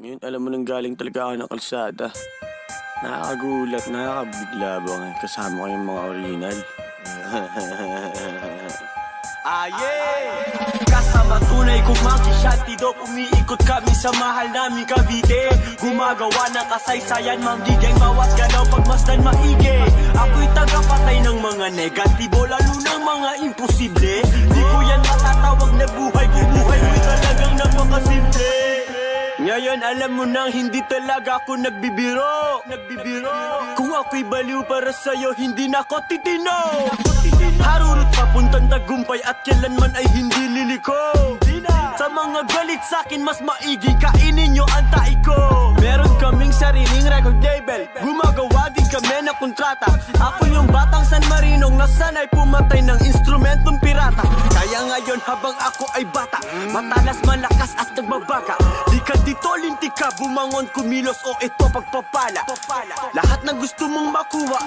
Ngayon alam mo nang galing talaga ako ng kalsada. Nakakagulat, nakakabigla ba kasama ko yung mga original. Kasama tunay kong monkey-shot Tidok umiikot kami sa mahal namin Cavite. Gumagawa ng kasaysayan, manggiging bawat galaw pagmasdan maigi. Ako'y tagapatay ng mga negatibo, lalo ng mga imposible. Di ko yan matatawag na buhay, kung buhay mo'y talagang napakasimple. Ngayon alam mo nang hindi talaga ako nagbibiro. Kung ako'y baliw para sa'yo, hindi na ako titino. Harurot papuntang tagumpay at kailanman ay hindi liliko. Sa mga galit sa'kin, mas maiging kainin nyo ang tae ko. Meron kaming sariling record label, gumagawa din kami ng kontrata. Ako yung batang San Marinong nasanay pumatay ng instrumentong pirata. Kaya ngayon habang ako ay bata, matalas, malakas at nagbabaga. Di ka dito lintik ka, bumangon, kumilos o ito pagpapala. Lahat ng gusto mong makuha,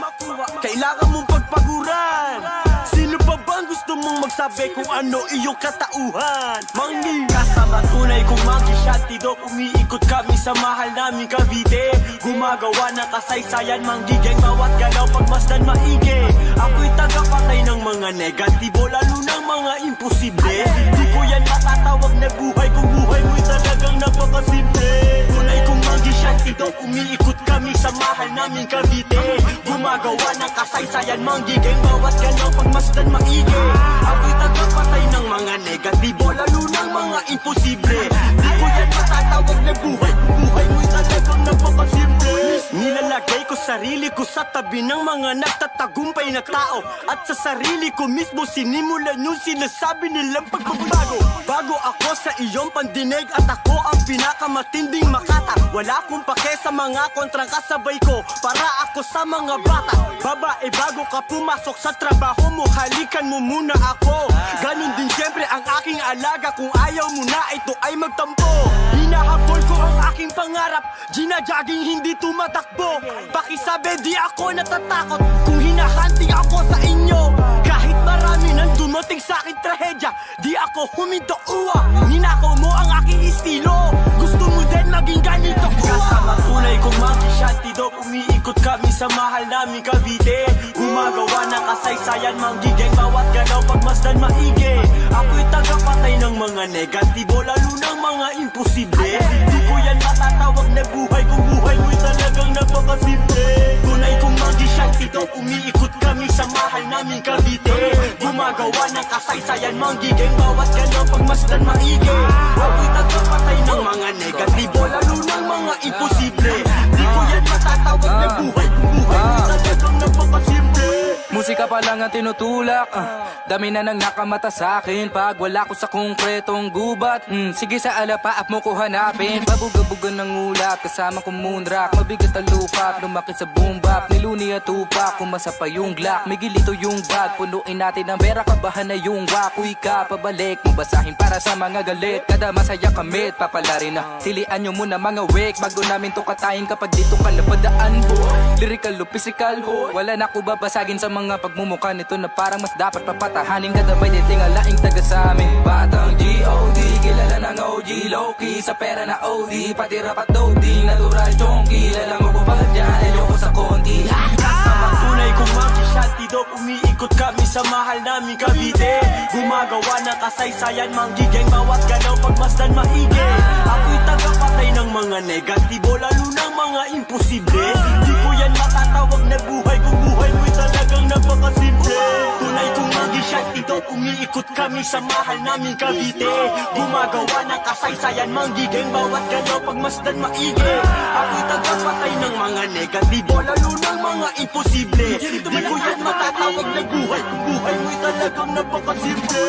kailangan mong pagpaguran. Sino pa bang gusto mong magsabi kung ano iyong katauhan? Mangi kasama tunay kong monkey-shot Tidok umiikot kami sa mahal namin Cavite. Gumagawa ng kasaysayan, manggiging bawat galaw pagmasdan maigi. Ako'y tagapatay ng mga negatibo, lalo ng mga imposible. Di ko yan matatawag na buhay, kung buhay mo'y talagang napakasimple. Tunay kong monkey-shot Tidok umiikot kami sa mahal namin Cavite. Gumagawa ng kasaysayan, manggiging bawat galaw pagmasdan maigi. Ako'y tagapatay ng mga negatibo, lalo ng mga imposible. Di ko yan matatawag na buhay, kung buhay mo'y talagang napakasimple. Nilalagay ko sarili ko sa tabi ng mga nagtatagumpay na tao, at sa sarili ko mismo sinimulan yung sinasabi nilang pagbabago. Bago ako sa iyong pandinig at ako ang pinakamatinding makata. Wala akong pake sa mga kontrang kasabay ko, para ako sa mga bata. Babae, bago ka pumasok sa trabaho mo, halikan mo muna ako. Ganon din siyempre ang aking alaga, kung ayaw mo na ito ay magtampo. Hinahabol ko ang aking pangarap, ginajaging hindi tumatakbo. Pakisabi di ako natatakot, kung hinahunting ako sa inyo. Kahit marami nang dumating sa aking trahedya, di ako huminto uwa. Ninakaw mo ang aking estilo, gusto mo din maging ganito. Kasama tunay kong monkey-shot Tidok umiikot kami sa mahal namin Cavite. Gumagawa ng kasaysayan, manggiging bawat galaw pagmasdan maigi. Ako'y tagapatay ng mga negatibo, lalo ng mga imposible. Di ko yan matatawag na buhay, kung buhay mo'y talagang napakasimple. Tunay kong monkey-shot Tidok umiikot kami sa mahal namin Cavite. Gumagawa ng kasaysayan, manggiging bawat galaw pagmasdan maigi. Ako'y tagapatay ng mga negatibo, lalo ng mga imposible. Di ko yan matatawag na buhay, kung buhay mo'y talagang napakasimple. Musika pa lang ang tinutulak, dami na nang nakamata sa akin pag wala ko sa konkretong gubat. Sige sa alapaap mo ko hanapin, pabugabugan ng ulap kasama ko moonrock. Mabigat ang lupa, lumaki sa boom bap, niluni at tupak, kumasa pa yung glock. May gilito yung bag, punuin natin ang pera, kabahan na yung wakoy ka. Pabalik mo basahin para sa mga galit, kada masaya kamit, papalarin na tilian nyo muna mga wake. Bago namin to katayin kapag dito ka napadaan boy. Lyrical o physical ho, wala na ko babasagin sa mga pagmumukha nito na parang mas dapat papatahanin. Kadabay titingalaing taga sa amin. Batang G.O.D. kilala ng OG, low-key sa pera na OD, pati rapat dodi, natural chonky. Alam mo ko ba dyan, ayoko sa konti. Kasama tunay kong monkey-shot Tidok umiikot kami sa mahal namin Cavite. Gumagawa ng kasaysayan, manggiging bawat galaw pagmasdan maigi. Ako'y tagapatay ng mga negatibo, lalo ng mga imposible. Di ko yan matatawag na buhay, kung buhay mo'y talagang napakasimple. Tunay kong monkey-shot Tidok umiikot kami sa mahal namin Cavite. Gumagawa ng kasaysayan, manggiging bawat galaw pagmasdan maigi. Ako'y tagapatay ng mga negatibo, lalo ng mga imposible. Di ko yan matatawag na buhay, kung buhay mo'y talagang napakasimple.